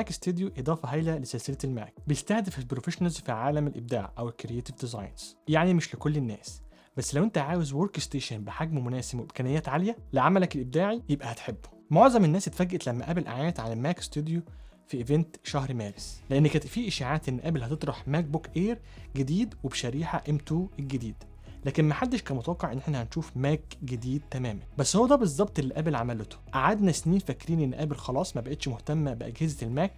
الماك ستوديو إضافة هايلة لسلسلة الماك، بيستهدف البروفيشنالز في عالم الإبداع أو الكرياتيف ديزاينز، يعني مش لكل الناس، بس لو أنت عاوز ورك ستيشن بحجم مناسب وإمكانيات عالية لعملك الإبداعي يبقى هتحبه. معظم الناس اتفاجئت لما أبل أعلنت عن الماك ستوديو في ايفنت شهر مارس، لأن كانت في إشاعات إن أبل هتطرح ماك بوك إير جديد وبشريحة M2 الجديد، لكن محدش كان متوقع ان احنا هنشوف ماك جديد تماما. بس هو ده بالظبط اللي ابل عملته. قعدنا سنين فاكرين ان ابل خلاص ما بقتش مهتمه باجهزه الماك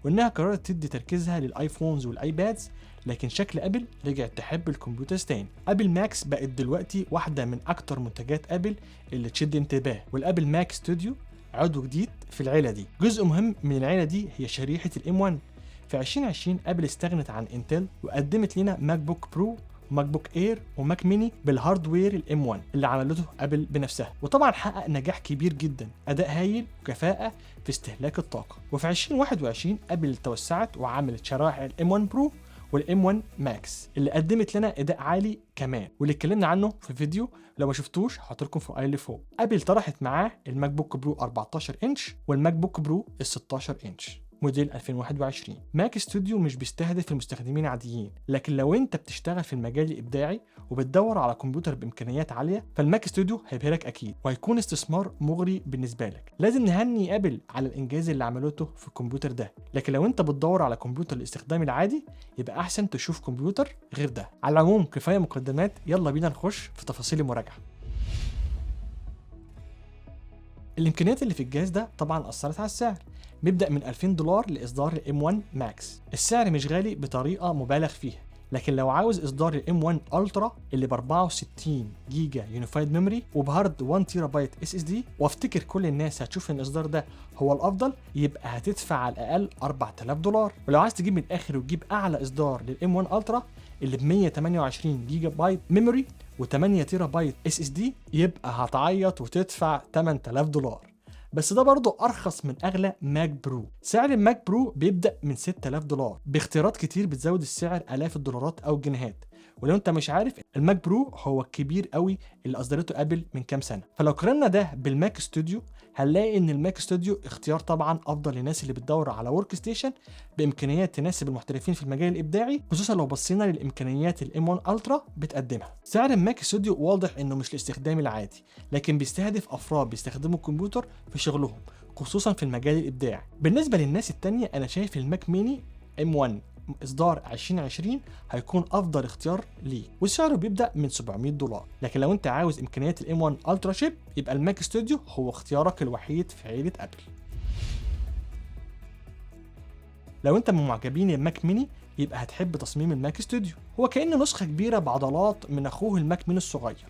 وانها قررت تدي تركيزها للايفونز والايبادز، لكن شكل ابل رجعت تحب الكمبيوترز تاني. ابل ماكس بقت دلوقتي واحده من اكتر منتجات ابل اللي تشد انتباه، والابل ماك ستوديو عضو جديد في العيله دي. جزء مهم من العيله دي هي شريحه الام 1. في 2020 ابل استغنت عن انتل وقدمت لنا ماك بوك برو وماك بوك اير وماك ميني بالهاردوير الام 1 اللي عملته ابل بنفسها، وطبعا حقق نجاح كبير جدا، اداء هايل وكفاءه في استهلاك الطاقه. وفي 2021 ابل توسعت وعملت شرائح الام 1 برو والام 1 ماكس اللي قدمت لنا اداء عالي كمان، واللي اتكلمنا عنه في فيديو، لو ما شفتوش هحط لكم في اللي فوق. ابل طرحت معاه الماك بوك برو 14 انش والماك بوك برو ال 16 انش موديل 2021. ماك ستوديو مش بيستهدف المستخدمين عاديين، لكن لو انت بتشتغل في المجال الابداعي وبتدور على كمبيوتر بامكانيات عاليه فالماك ستوديو هيبهرك اكيد وهيكون استثمار مغري بالنسبه لك. لازم نهني ابل على الانجاز اللي عملته في الكمبيوتر ده، لكن لو انت بتدور على كمبيوتر للاستخدام العادي يبقى احسن تشوف كمبيوتر غير ده. على العموم كفايه مقدمات، يلا بينا نخش في تفاصيل المراجعه. الامكانيات اللي في الجهاز ده طبعا اثرت على السعر، بيبدأ من $2000 لإصدار الام 1 ماكس. السعر مش غالي بطريقة مبالغ فيها، لكن لو عاوز إصدار الام 1 الترا اللي ب 64 جيجا يونيفايد ميموري وبهارد 1 تيرا بايت اس اس دي، وافتكر كل الناس هتشوف ان الإصدار ده هو الأفضل، يبقى هتدفع على الأقل $4000. ولو عايز تجيب من الآخر وتجيب أعلى إصدار للام 1 الترا اللي ب 128 جيجا بايت ميموري و8 تيرا بايت اس اس دي، يبقى هتعيط وتدفع $8000. بس ده برضه ارخص من اغلى ماك برو. سعر الماك برو بيبدا من $6000 باختيارات كتير بتزود السعر الاف الدولارات او الجنيهات. ولو انت مش عارف، الماك برو هو الكبير قوي اللي اصدرته ابل من كام سنه. فلو قارنا ده بالماك ستوديو هنلاقي ان الماك ستوديو اختيار طبعا افضل للناس اللي بتدور على ورك ستيشن بامكانيات تناسب المحترفين في المجال الابداعي، خصوصا لو بصينا للامكانيات الام 1 الترا بتقدمها. سعر الماك ستوديو واضح انه مش الاستخدام العادي، لكن بيستهدف افراد بيستخدموا الكمبيوتر في شغلهم، خصوصا في المجال الابداعي. بالنسبه للناس التانية انا شايف الماك ميني ام 1 اصدار 2020 هيكون افضل اختيار ليه، وسعره بيبدا من $700. لكن لو انت عاوز امكانيات الام 1 الترا شيب يبقى الماك ستوديو هو اختيارك الوحيد في عيله ابل. لو انت من معجبين الماك ميني يبقى هتحب تصميم الماك ستوديو. هو كأنه نسخه كبيره بعضلات من اخوه الماك ميني الصغير،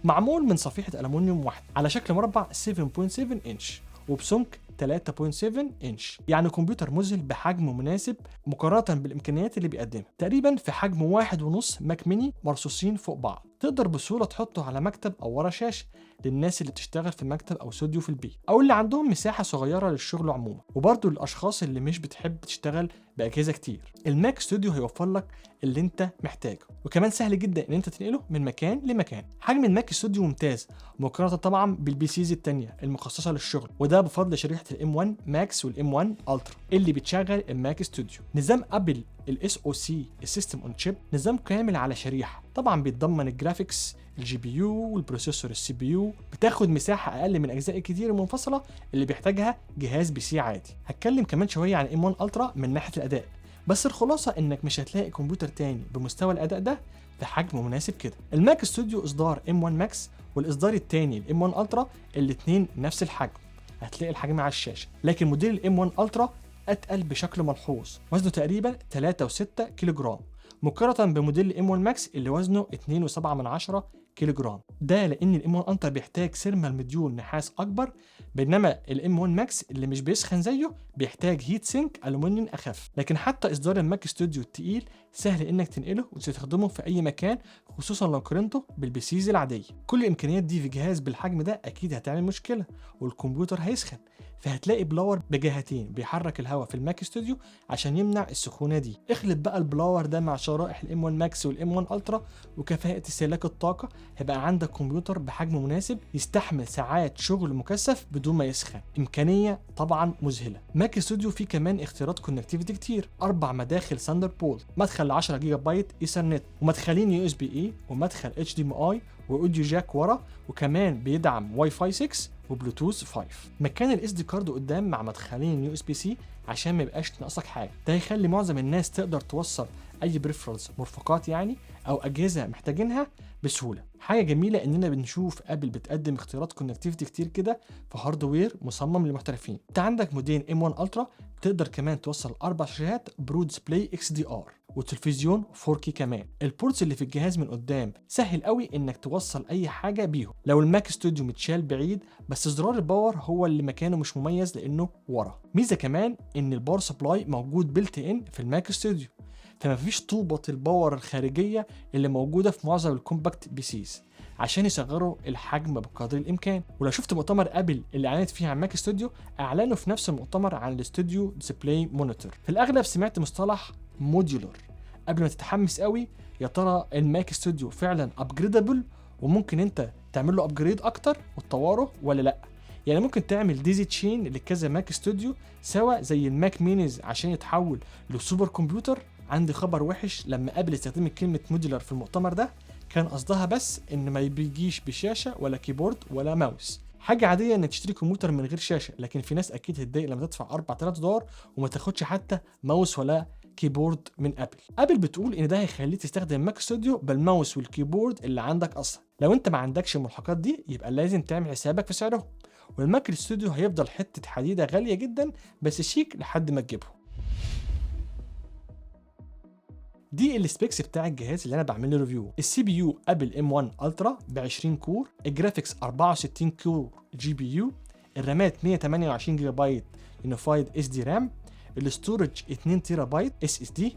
معمول من صفيحه ألمنيوم واحده على شكل مربع 7.7 انش وبسمك 3.7 انش، يعني كمبيوتر مذهل بحجم مناسب مقارنة بالامكانيات اللي بيقدمها، تقريبا في حجم 1.5 ماك ميني مرصوصين فوق بعض. تقدر بسهولة تحطه على مكتب او ورا شاشة للناس اللي بتشتغل في مكتب او استوديو في البيت، او اللي عندهم مساحة صغيرة للشغل عموما، وبرضه للاشخاص اللي مش بتحب تشتغل باجهزة كتير. الماك ستوديو هيوفر لك اللي انت محتاجه، وكمان سهل جدا ان انت تنقله من مكان لمكان. حجم الماك ستوديو ممتاز مقارنة طبعا بالبي سيز التانية المخصصة للشغل، وده بفضل شريحة الام 1 ماكس والام 1 الترا اللي بتشغل الماك ستوديو. نظام ابل الاس او سي السيستم اون تشيب نظام كامل على شريحة، طبعا بيتضمن الجرافيكس الجي بي يو والبروسيسور السي بي يو، بتاخد مساحة اقل من اجزاء كتير منفصلة اللي بيحتاجها جهاز بي سي عادي. هتكلم كمان شوية عن ام 1 الترا من ناحية الاداء، بس الخلاصة انك مش هتلاقي كمبيوتر تاني بمستوى الاداء ده في حجم مناسب كده. الماك ستوديو اصدار ام 1 ماكس والاصدار الثاني الام 1 الترا الاثنين نفس الحجم، هتلاقي الحجم على الشاشه، لكن موديل الام 1 الترا اتقل بشكل ملحوظ، وزنه تقريبا 3.6 كيلو جرام مقارنه بموديل الام 1 ماكس اللي وزنه 2.7 كيلو جرام. ده لان الام 1 الترا بيحتاج سيرمال مديول نحاس اكبر، بينما الام 1 ماكس اللي مش بيسخن زيه بيحتاج هيت سينك الومنيوم اخف. لكن حتى اصدار الماك ستوديو التقيل سهل انك تنقله وتستخدمه في اي مكان، خصوصا لو قارنته بالبيسيز العاديه. كل الامكانيات دي في جهاز بالحجم ده اكيد هتعمل مشكله والكمبيوتر هيسخن، فهتلاقي بلاور بجهتين بيحرك الهواء في الماك ستوديو عشان يمنع السخونه دي. اخلط بقى البلاور ده مع شرائح الام 1 ماكس والام 1 الترا وكفاءه استهلاك الطاقه هيبقى عندك كمبيوتر بحجم مناسب يستحمل ساعات شغل مكثف بدون ما يسخن. امكانيه طبعا مذهله. ماك ستوديو فيه كمان اختيارات كونكتيفيتي كتير، 4 مداخل ثاندر بولت، مدخل 10 جيجا بايت ايثرنت، ومدخلين يو اس بي اي، ومدخل اتش دي ام اي، واوديو جاك ورا، وكمان بيدعم واي فاي 6 وبلوتوث 5. مكان الاس دي كارد قدام مع مدخلين يو اس بي سي عشان ما يبقاش ناقصك حاجه. ده هيخلي معظم الناس تقدر توصل اي بريفرالز مرفقات يعني او اجهزه محتاجينها بسهوله. حاجه جميله اننا بنشوف ابل بتقدم اختيارات كونكتيفيتي كتير كده في هاردوير مصمم للمحترفين. انت عندك موديل M1 الترا تقدر كمان توصل 4 شاشات برو ديسبلاي اكس دي ار وتلفزيون 4K كمان. البورتس اللي في الجهاز من قدام سهل قوي انك توصل اي حاجه بيهم. لو الماك ستوديو متشال بعيد بس زرار الباور هو اللي مكانه مش مميز لانه ورا. ميزه كمان ان الباور سبلاي موجود بيلت ان في الماك ستوديو، فما فيش طوبة الباور الخارجية اللي موجودة في معظم الكومباكت بي سيز عشان يصغروا الحجم بقدر الامكان. ولو شفت مؤتمر ابل اللي اعلنت فيه عن ماك ستوديو، اعلنوا في نفس المؤتمر عن الاستوديو ديسبلاي مونيتور. في الاغلب سمعت مصطلح موديولر. قبل ما تتحمس قوي يا ترى الماك ستوديو فعلا ابجريدابل وممكن انت تعمل له ابجريد اكتر وتطوره ولا لا؟ يعني ممكن تعمل ديزي تشين لكذا ماك ستوديو سوا زي الماك مينيز عشان يتحول لسوبر كمبيوتر. عندي خبر وحش، لما ابل استخدمت كلمه موديولر في المؤتمر ده كان قصدها بس ان ما بيجيش بشاشه ولا كيبورد ولا ماوس. حاجه عاديه انك تشتري كمبيوتر من غير شاشه، لكن في ناس اكيد هتضايق لما تدفع $4000 وما تاخدش حتى ماوس ولا كيبورد من ابل. ابل بتقول ان ده هيخليك تستخدم ماك ستوديو بالماوس والكيبورد اللي عندك اصلا. لو انت ما عندكش الملحقات دي يبقى لازم تعمل حسابك في سعرهم، والماك ستوديو هيفضل حته حديده غاليه جدا بس شيك لحد ما تجيبه. دي السبيكس بتاع الجهاز اللي انا بعمل له ريفيو. السي بي يو ابل M1 الترا ب 20 كور، الجرافيكس 64 كور جي بي يو، الرامات 128 جيجا بايت يونيفايد اس دي رام، الاستورج 2 تيرا بايت اس اس دي.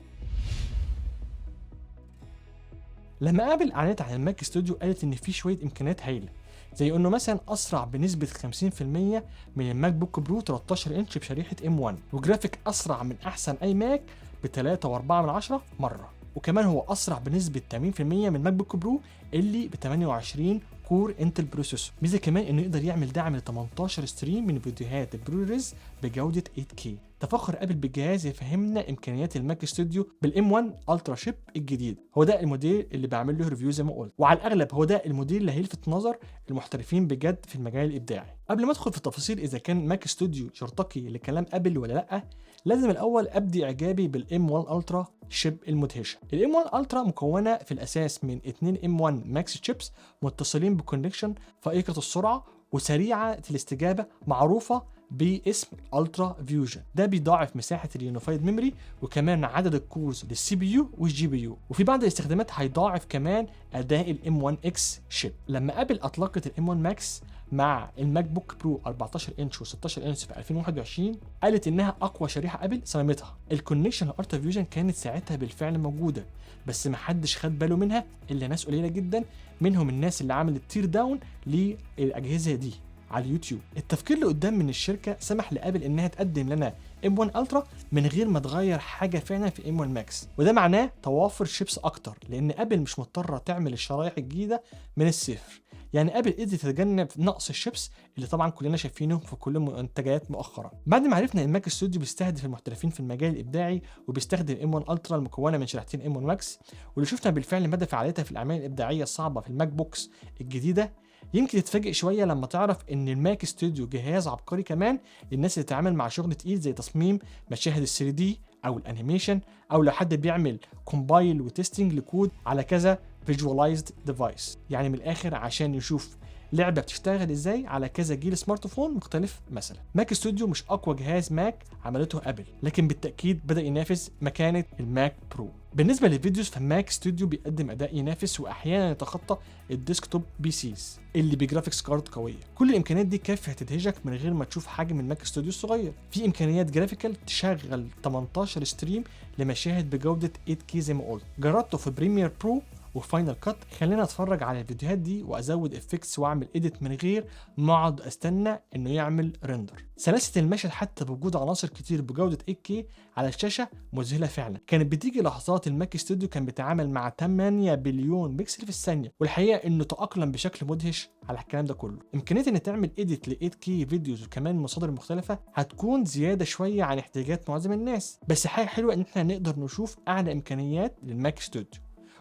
لما ابل اعلنت عن الماك ستوديو قالت ان في شويه امكانيات هايله، زي انه مثلا اسرع بنسبه 50% من الماك بوك برو 13 انش بشريحه M1، وجرافيك اسرع من احسن اي ماك ب 3.4 مره، وكمان هو اسرع بنسبه 80% من ماك بوك برو اللي ب 28 كور انتل بروسيسور. ميزه كمان انه يقدر يعمل دعم ل 18 ستريم من فيديوهات البروريز بجوده 8K. تفخر ابل بالجهاز يفهمنا امكانيات الماك ستوديو بالام 1 الترا شيب الجديد. هو ده الموديل اللي بعمل له ريفيو زي ما قلت، وعلى الاغلب هو ده الموديل اللي هيلفت نظر المحترفين بجد في المجال الابداعي. قبل ما ادخل في التفاصيل اذا كان ماك ستوديو يرتقي لكلام ابل ولا لا، لازم الاول ابدي اعجابي بالام 1 الترا شيب المدهشه. الام 1 الترا مكونه في الاساس من 2 ام 1 ماكس تشيبس متصلين بكونكشن فائقه السرعه وسريعه الاستجابه معروفه باسم الترا فيوجن. ده بيضاعف مساحه اليونيفايد ميموري وكمان عدد الكورز للسي بي يو والجي بي يو، وفي بعض الاستخدامات هيضاعف كمان اداء الام 1 اكس شيب. لما ابل اطلقت الام 1 ماكس مع الماك بوك برو 14 انش و16 انش في 2021 قالت انها اقوى شريحه ابل صممتها. الكونكشن الترا فيوجن كانت ساعتها بالفعل موجوده بس ما حدش خد باله منها الا ناس قليله جدا، منهم الناس اللي عملت تير داون للاجهزه دي على اليوتيوب. التفكير لقدام من الشركه سمح لابل انها تقدم لنا M1 الترا من غير ما تغير حاجه فعلا في M1 ماكس، وده معناه توافر شيبس اكتر لان ابل مش مضطره تعمل الشرايح الجديده من الصفر. يعني ابل قدرت تتجنب نقص الشيبس اللي طبعا كلنا شايفينه في كل المنتجات مؤخرا. بعد ما عرفنا ان الماك ستوديو بيستهدف المحترفين في المجال الابداعي وبيستخدم M1 الترا المكونه من شريحتين M1 ماكس، واللي شفنا بالفعل مدى فعاليتها في الاعمال الابداعيه الصعبه في الماك بوكس الجديده، يمكن تتفاجئ شويه لما تعرف ان الماك ستوديو جهاز عبقري كمان للناس اللي تتعامل مع شغل تقيل زي تصميم مشاهد ال 3D او الانيميشن، او لو حد بيعمل كومبايل وتستنج لكود على كذا فيجواليزد ديفايس، يعني من الاخر عشان يشوف لعبه بتشتغل ازاي على كذا جيل سمارت فون مختلف. مثلا ماك ستوديو مش اقوى جهاز ماك عملته ابل، لكن بالتاكيد بدا ينافس مكانه الماك برو. بالنسبه للفيديوز فماك ستوديو بيقدم اداء ينافس واحيانا يتخطى الديسكتوب بي سيز اللي بجرافيكس كارد قويه. كل الامكانيات دي كافيه تدهشك من غير ما تشوف حجم الماك ستوديو الصغير. في امكانيات جرافيكال تشغل 18 ستريم لمشاهد بجوده 8K زي ما قلت. جربته في بريمير برو وفاينل كات. خلينا اتفرج على الفيديوهات دي وازود افكتس واعمل اديت من غير ما اقعد استنى انه يعمل ريندر. سلاسه المشهد حتى بوجود عناصر كتير بجوده 8K على الشاشه مذهله فعلا. كانت بتيجي لحظات الماك ستوديو كان بيتعامل مع 8 بليون بكسل في الثانيه، والحقيقه انه تاقلم بشكل مدهش على الكلام ده كله. امكانيه ان تعمل اديت ل 8K فيديوز وكمان من مصادر مختلفه هتكون زياده شويه عن احتياجات معظم الناس، بس حاجه حلوه ان احنا نقدر نشوف اعلى امكانيات للماك ستوديو.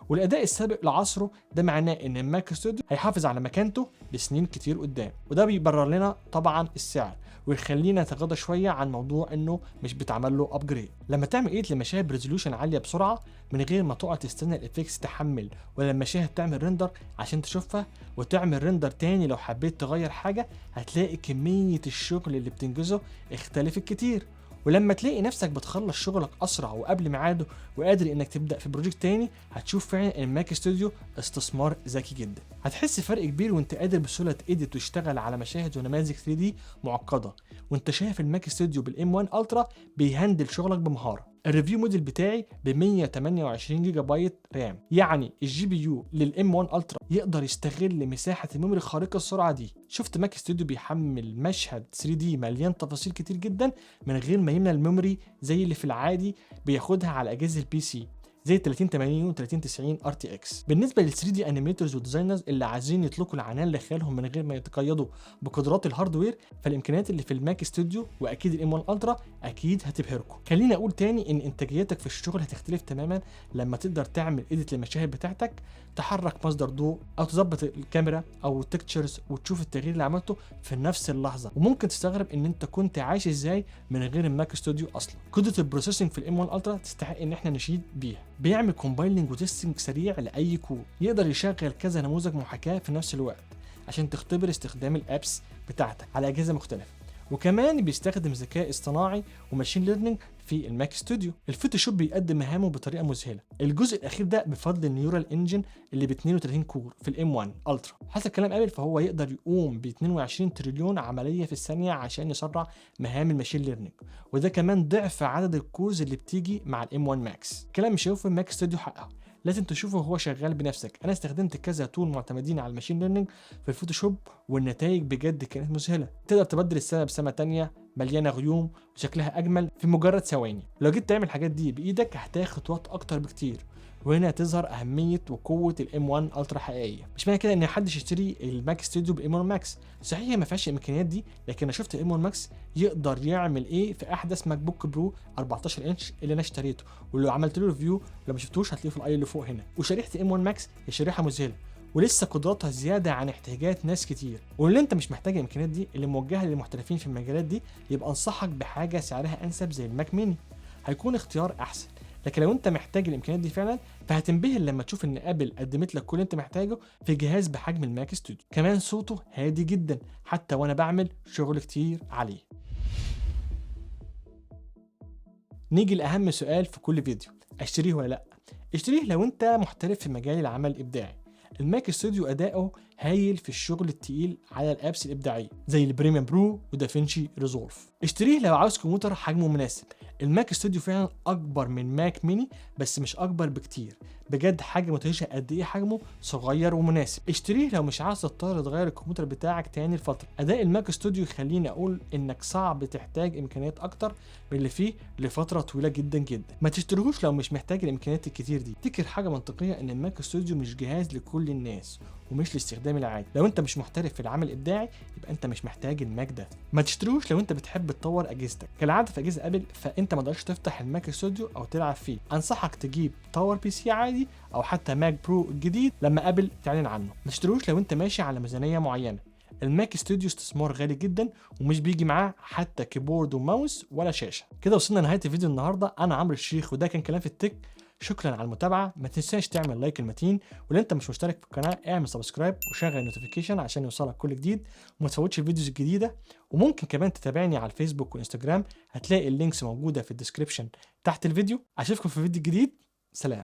والاداء السابق لعصره ده معناه ان الماك ستوديو هيحافظ على مكانته لسنين كتير قدام، وده بيبرر لنا طبعا السعر ويخلينا نتغاضى شويه عن موضوع انه مش بيتعمل له ابجريد. لما تعمل ايديت لمشاهد بريزولوشن عاليه بسرعه من غير ما تقعد تستنى الافكتس تحمل ولا المشاهد تعمل ريندر عشان تشوفها وتعمل ريندر تاني لو حبيت تغير حاجه، هتلاقي كميه الشغل اللي بتنجزه اختلفت كتير. ولما تلاقي نفسك بتخلص شغلك اسرع وقبل ميعاده وقادر انك تبدا في بروجكت تاني، هتشوف فعلا ان الماك ستوديو استثمار ذكي جدا. هتحس فرق كبير وانت قادر بسهوله تedit وتشتغل على مشاهد ونماذج 3D معقده وانت شايف الماك ستوديو بالام 1 الترا بيهندل شغلك بمهاره. الريفيو موديل بتاعي ب 128 جيجا بايت رام، يعني الجي بي يو للام 1 الترا يقدر يستغل مساحه الميموري خارقه السرعه دي. شفت ماك ستوديو بيحمل مشهد 3D مليان تفاصيل كتير جدا من غير ما يملى الميموري زي اللي في العادي بياخدها على اجهزه البي سي زي 3080 و 3090 ار تي اكس. بالنسبه لل 3 دي انيميتورز وديزاينرز اللي عايزين يطلقوا العنان لخيالهم من غير ما يتقيدوا بقدرات الهاردوير، فالامكانيات اللي في الماك ستوديو واكيد الام 1 الترا اكيد هتبهركم. خليني اقول تاني ان انتاجيتك في الشغل هتختلف تماما لما تقدر تعمل اديت للمشاهد بتاعتك، تحرك مصدر ضوء او تظبط الكاميرا او التكتشرز وتشوف التغيير اللي عملته في نفس اللحظه. وممكن تستغرب ان انت كنت عايش ازاي من غير الماك ستوديو اصلا. قدره البروسيسنج في الام 1 الترا تستحق ان احنا نشيد بيها. بيعمل كومبايلنج وتستنج سريع لاي كود، يقدر يشغل كذا نموذج محاكاه في نفس الوقت عشان تختبر استخدام الابس بتاعتك على اجهزه مختلفه. وكمان بيستخدم ذكاء اصطناعي وماشين ليرنينج في الماك ستوديو. الفوتوشوب بيقدم مهامه بطريقه مذهله. الجزء الاخير ده بفضل النيورال انجن اللي ب 32 كور في الام 1 الترا. حسب كلام ابل فهو يقدر يقوم ب 22 تريليون عمليه في الثانيه عشان يسرع مهام الماشين ليرنينج، وده كمان ضعف عدد الكورز اللي بتيجي مع الام 1 ماكس. كلام مش هيوفي الماك ستوديو حقه، لازم تشوفه وهو شغال بنفسك. انا استخدمت كذا تول معتمدين على الماشين ليرنينج في الفوتوشوب والنتائج بجد كانت مذهله. تقدر تبدل السما بسما تانية مليانه غيوم وشكلها اجمل في مجرد ثواني. لو جيت تعمل الحاجات دي بايدك هتاخد وقت اكتر بكتير، وهنا تظهر اهميه وقوه الام 1 الترا حقيقيه. مش معنى كده ان حد يشتري الماك ستوديو بالام 1 ماكس، صحيح ما فيهاش الامكانيات دي، لكن انا شفت الام 1 ماكس يقدر يعمل ايه في احدث ماك بوك برو 14 انش اللي انا اشتريته، واللي عملت له ريفيو لو ما شفتوش هتلاقيه في الاي اللي فوق هنا. وشريحه الام 1 ماكس هي شريحه مذهله ولسه قدراتها زياده عن احتياجات ناس كتير. واللي انت مش محتاج الامكانيات دي اللي موجهه للمحترفين في المجالات دي، يبقى انصحك بحاجه سعرها انسب زي الماك ميني، هيكون اختيار احسن. لكن لو انت محتاج الامكانيات دي فعلا فهتنبهر لما تشوف ان ابل قدمت لك كل اللي انت محتاجه في جهاز بحجم الماك ستوديو. كمان صوته هادي جدا حتى وانا بعمل شغل كتير عليه. نيجي لاهم سؤال في كل فيديو، اشتريه ولا لا؟ اشتريه لو انت محترف في مجال العمل الابداعي. الماك ستوديو اداؤه هايل في الشغل التقيل على الابس الابداعيه زي البريميوم برو ودافينشي ريزولف. اشتريه لو عاوز كمبيوتر حجمه مناسب. الماك ستوديو فعلا اكبر من ماك ميني بس مش اكبر بكتير، بجد حاجه مدهشه قد ايه حجمه صغير ومناسب. اشتريه لو مش عاوز تضطر تغير الكمبيوتر بتاعك تاني لفتره. اداء الماك ستوديو يخليني اقول انك صعب تحتاج امكانيات اكتر من اللي فيه لفتره طويله جدا جدا. ما تشتريهوش لو مش محتاج الامكانيات الكتير دي. تفتكر حاجه منطقيه ان الماك ستوديو مش جهاز لكل الناس ومش الاستخدام العادي. لو انت مش محترف في العمل الابداعي يبقى انت مش محتاج الماك ده. ما تشتروش لو انت بتحب تطور اجهزتك. كالعاده في اجهزه ابل فانت ما تقدرش تفتح الماك ستوديو او تلعب فيه. انصحك تجيب تاور بي سي عادي او حتى ماك برو الجديد لما ابل تعلن عنه. ما تشتروش لو انت ماشي على ميزانيه معينه. الماك ستوديو استثمار غالي جدا ومش بيجي معاه حتى كيبورد وماوس ولا شاشه. كده وصلنا لنهايه الفيديو النهارده. انا عمرو الشيخ وده كان كلام في التك. شكرا على المتابعه. ما تنساش تعمل لايك المتين، ولو انت مش مشترك في القناه اعمل سبسكرايب وشغل النوتيفيكيشن عشان يوصلك كل جديد وما تفوتش الفيديوز الجديده. وممكن كمان تتابعني على الفيسبوك والانستجرام، هتلاقي اللينكس موجوده في الديسكريبشن تحت الفيديو. اشوفكم في فيديو جديد. سلام.